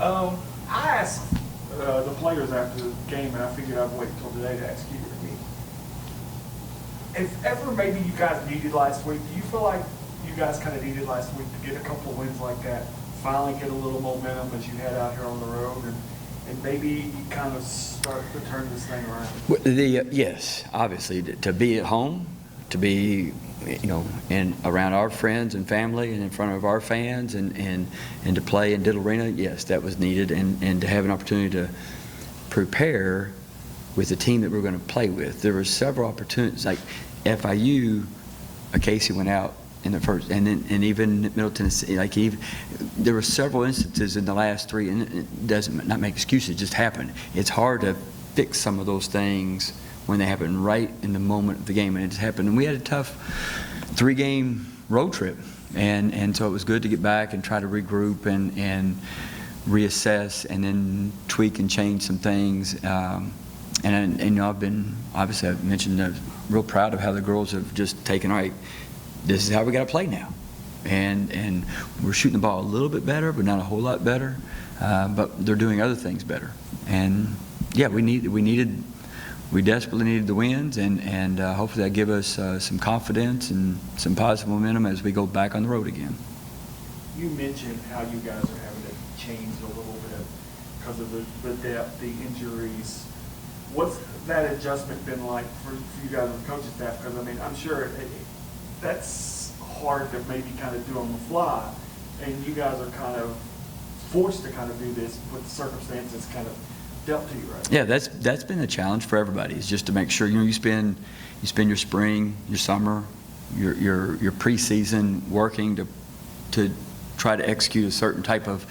I asked the players after the game, and I figured I'd wait until today to ask you. If ever maybe you guys needed last week, do you feel like you guys kind of needed last week to get a couple of wins like that, finally get a little momentum as you head out here on the road, and maybe you kind of start to turn this thing around? Yes, obviously, to be at home, to be, around our friends and family and in front of our fans and to play in Diddle Arena, yes, that was needed, and to have an opportunity to prepare with the team that we're going to play with. There were several opportunities, like FIU, Casey went out in the first, and even Middle Tennessee, there were several instances in the last three, and it doesn't not make excuses, it just happened. It's hard to fix some of those things when they happen right in the moment of the game, and it just happened. And we had a tough 3-game road trip, and so it was good to get back and try to regroup and reassess and then tweak and change some things. I've mentioned, real proud of how the girls have just taken, all right, this is how we got to play now. And we're shooting the ball a little bit better, but not a whole lot better. But they're doing other things better. And yeah, we desperately needed the wins, and hopefully that give us some confidence and some positive momentum as we go back on the road again. You mentioned how you guys are having to change a little bit because of the depth, the injuries. What's that adjustment been like for you guys on the coaching staff? Because, I'm sure that's hard to maybe kind of do on the fly, and you guys are kind of forced to kind of do this with the circumstances kind of dealt to you, right? Yeah, that's been a challenge for everybody, is just to make sure, you spend your spring, your summer, your preseason working to try to execute a certain type of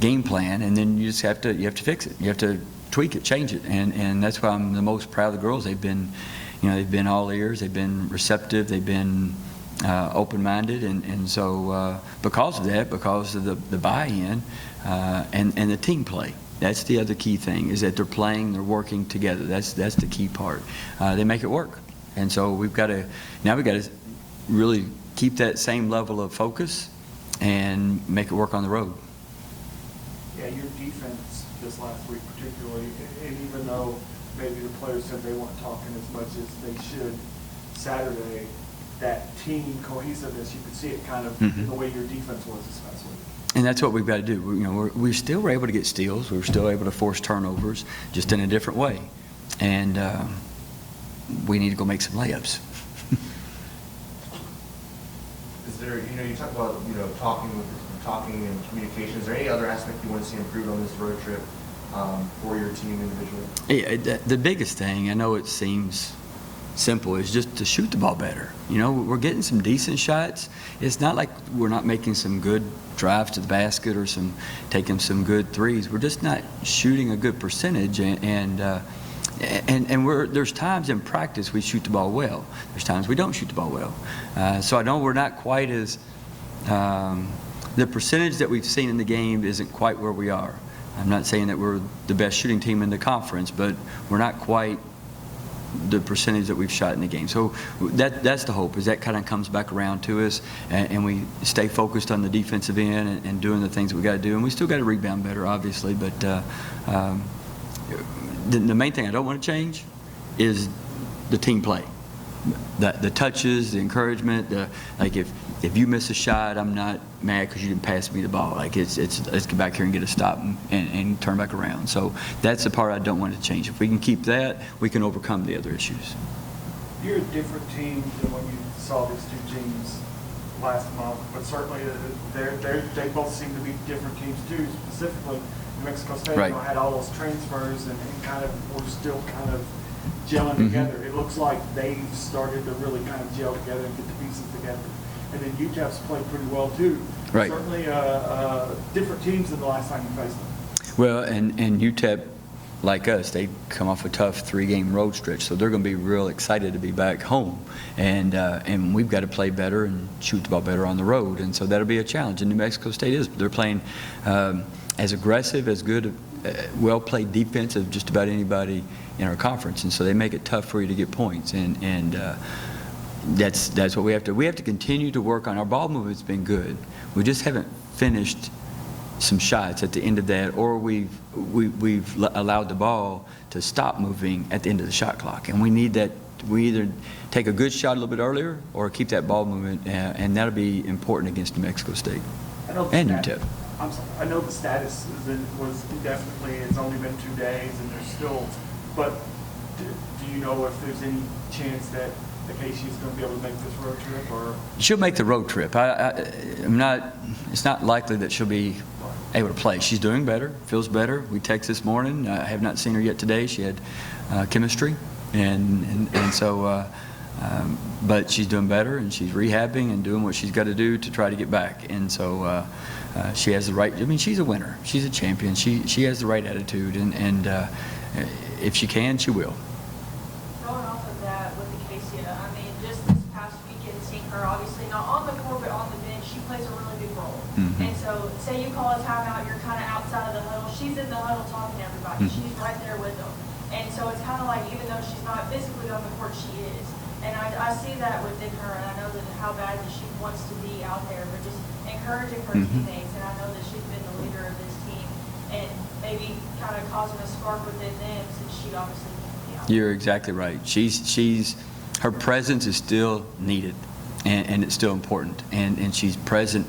game plan, and then you have to fix it. You have to tweak it, change it, and that's why I'm the most proud of the girls. They've been all ears, they've been receptive, they've been open-minded, and so because of that, because of the buy-in and the team play. That's the other key thing, is that they're playing, they're working together. That's the key part. They make it work, and so we've got to really keep that same level of focus and make it work on the road. Yeah, your defense this last week particularly, and even though maybe the players said they weren't talking as much as they should Saturday, that team cohesiveness, you could see it kind of in the way your defense was this past week. And that's what we've got to do. We still were able to get steals. We were still able to force turnovers, just in a different way. And we need to go make some layups. Is there, you talk about, talking and communication. Is there any other aspect you want to see improved on this road trip for your team individually? Yeah, the biggest thing, I know it seems simple, is just to shoot the ball better. We're getting some decent shots. It's not like we're not making some good drives to the basket or taking some good threes. We're just not shooting a good percentage, and there's times in practice we shoot the ball well. There's times we don't shoot the ball well. So I know we're not quite as the percentage that we've seen in the game isn't quite where we are. I'm not saying that we're the best shooting team in the conference, but we're not quite the percentage that we've shot in the game. So that's the hope, is that kind of comes back around to us, and we stay focused on the defensive end and doing the things we got to do. And we still got to rebound better, obviously, but the main thing I don't want to change is the team play. The touches, the encouragement, if you miss a shot, I'm not mad because you didn't pass me the ball. Let's get back here and get a stop and turn back around. So that's the part I don't want to change. If we can keep that, we can overcome the other issues. You're a different team than when you saw these two teams last month, but certainly they both seem to be different teams too. Specifically, New Mexico State had all those transfers and kind of were still kind of gelling together. It looks like they've started to really kind of gel together and get the pieces together. And then UTEP's played pretty well too. Right. Certainly different teams than the last time you faced them. Well, and UTEP, like us, they come off a tough 3-game road stretch, so they're going to be real excited to be back home. And we've got to play better and shoot the ball better on the road, and so that'll be a challenge. And New Mexico State is. They're playing as aggressive, as good, well-played defense of just about anybody in our conference, and so they make it tough for you to get points. And that's what we have to continue to work on. Our ball movement's been good. We just haven't finished some shots at the end of that, or we've allowed the ball to stop moving at the end of the shot clock. And we need that. We either take a good shot a little bit earlier or keep that ball moving, and that'll be important against New Mexico State and UTEP. I'm sorry, I know the status was indefinitely, it's only been 2 days, and there's still, but do you know if there's any chance that Acacia's going to be able to make this road trip, or? She'll make the road trip. It's not likely that she'll be able to play. She's doing better, feels better. We text this morning. I have not seen her yet today. She had chemistry, and so, but she's doing better, and she's rehabbing and doing what she's got to do to try to get back. And so she has the right, I mean, she's a winner. She's a champion. She has the right attitude, and if she can, she will. Going off of that with Acacia, I mean, just this past weekend, seeing her obviously not on the court, but on the bench, she plays a really big role. Mm-hmm. And so, say you call a timeout, you're kind of outside of the huddle. She's in the huddle talking to everybody. Mm-hmm. She's right there with them. And so it's kind of like, even though she's not physically on the court, she is. And I see that within her, and I know that how badly she wants to be out there, but just encouraging her Mm-hmm. teammates. And I know that she's been the leader of this team, and maybe kind of causing a spark within them, since she obviously can't be out. You're exactly right. Her presence is still needed, and it's still important. And she's present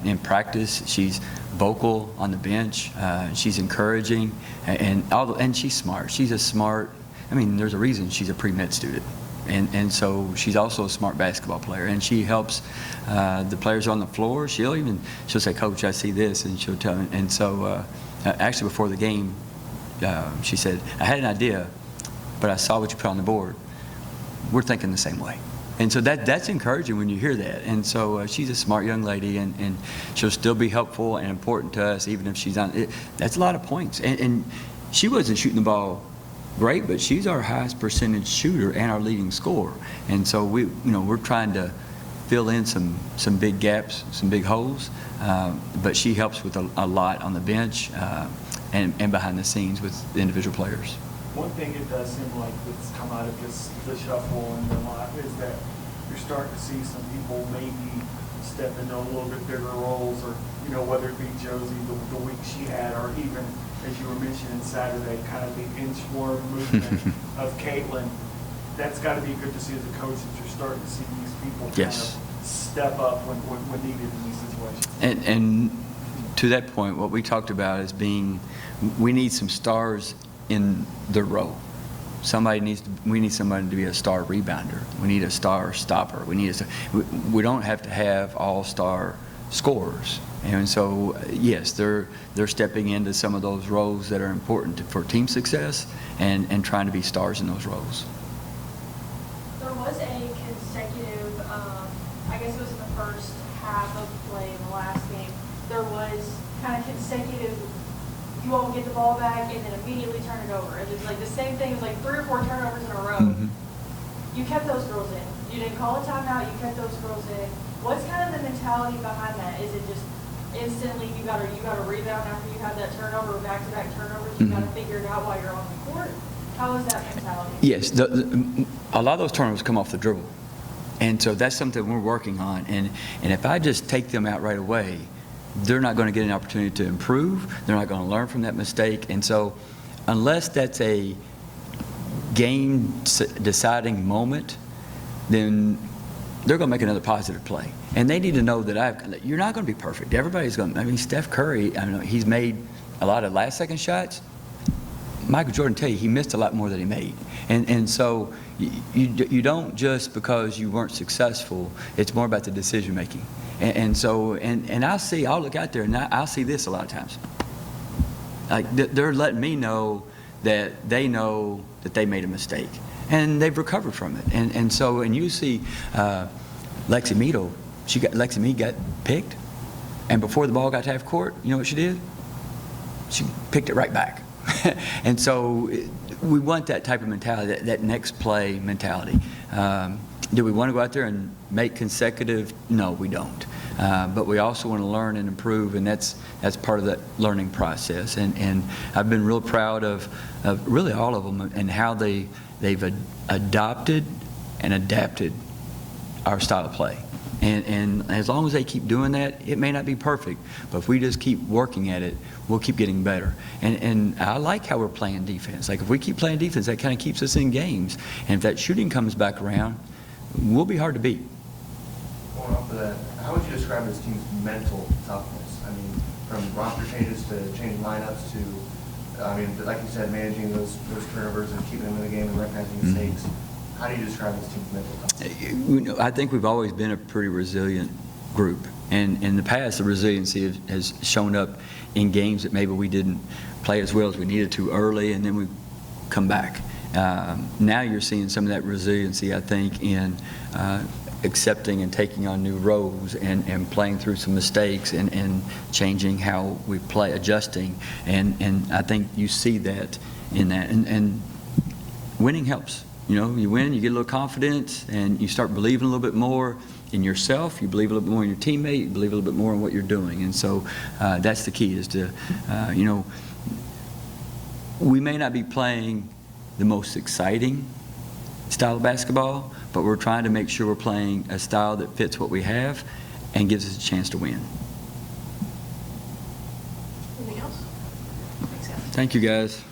in practice. She's vocal on the bench. She's encouraging, and she's smart. She's a smart. I mean, there's a reason she's a pre-med student. And so she's also a smart basketball player, and she helps the players on the floor. She'll say, "Coach, I see this," and she'll tell me. And so actually before the game, she said, "I had an idea, but I saw what you put on the board. We're thinking the same way." And so that's encouraging when you hear that. And so she's a smart young lady, and she'll still be helpful and important to us, even if she's on. That's a lot of points. And she wasn't shooting the ball great, but she's our highest percentage shooter and our leading scorer. And so we're trying to fill in some big gaps, some big holes. But she helps with a lot on the bench and behind the scenes with the individual players. One thing it does seem like that's come out of the shuffle in the lot is that you're starting to see some people maybe step into a little bit bigger roles, or whether it be Josie the week she had, or even, as you were mentioning Saturday, kind of the inchworm movement of Caitlin. That's got to be good to see as a coach, that you're starting to see these people kind of step up when needed in these situations. And to that point, what we talked about is we need some stars in the row. We need somebody to be a star rebounder. We need a star stopper. We don't have to have all-star scorers. And so, yes, they're stepping into some of those roles that are important for team success, and trying to be stars in those roles. There was a consecutive, I guess it was in the first half of play in the last game, there was kind of consecutive, you all get the ball back and then immediately turn it over. It was like the same thing, it was like 3 or 4 turnovers in a row. Mm-hmm. You kept those girls in. You didn't call a timeout, you kept those girls in. What's kind of the mentality behind that? Is it just instantly you got to rebound after you have that turnover, back-to-back turnovers? You got to figure it out while you're on the court? How is that mentality? Yes, a lot of those turnovers come off the dribble. And so that's something we're working on. And if I just take them out right away, they're not going to get an opportunity to improve. They're not going to learn from that mistake. And so unless that's a game-deciding moment, then they're going to make another positive play. And they need to know that you're not going to be perfect. Everybody's going to. I mean, Steph Curry, he's made a lot of last-second shots. Michael Jordan tell you he missed a lot more than he made. And so you don't just because you weren't successful, it's more about the decision making. And so I'll look out there and I'll see this a lot of times. Like they're letting me know that they know that they made a mistake and they've recovered from it. And you see Lexi Mead got picked, and before the ball got to half court, you know what she did? She picked it right back. And so we want that type of mentality, that next play mentality. Do we want to go out there and make consecutive? No, we don't. But we also want to learn and improve, and that's part of that learning process. And I've been real proud of really all of them and how they've adopted and adapted our style of play. And as long as they keep doing that, it may not be perfect, but if we just keep working at it, we'll keep getting better. And I like how we're playing defense. Like if we keep playing defense, that kind of keeps us in games. And if that shooting comes back around, we'll be hard to beat. Going off of that, how would you describe this team's mental toughness? I mean, from roster changes to changing lineups to, I mean, like you said, managing those turnovers and keeping them in the game and recognizing mistakes. How do you describe this team's mental toughness? I think we've always been a pretty resilient group. And in the past, the resiliency has shown up in games that maybe we didn't play as well as we needed to early, and then we come back. Now you're seeing some of that resiliency, I think, in accepting and taking on new roles and playing through some mistakes and changing how we play, adjusting. And I think you see that in that. And winning helps. You know, you win, you get a little confidence, and you start believing a little bit more in yourself. You believe a little bit more in your teammate. You believe a little bit more in what you're doing. And so that's the key, is to, you know, we may not be playing the most exciting style of basketball, but we're trying to make sure we're playing a style that fits what we have and gives us a chance to win. Anything else? Thanks, guys. Thank you, guys.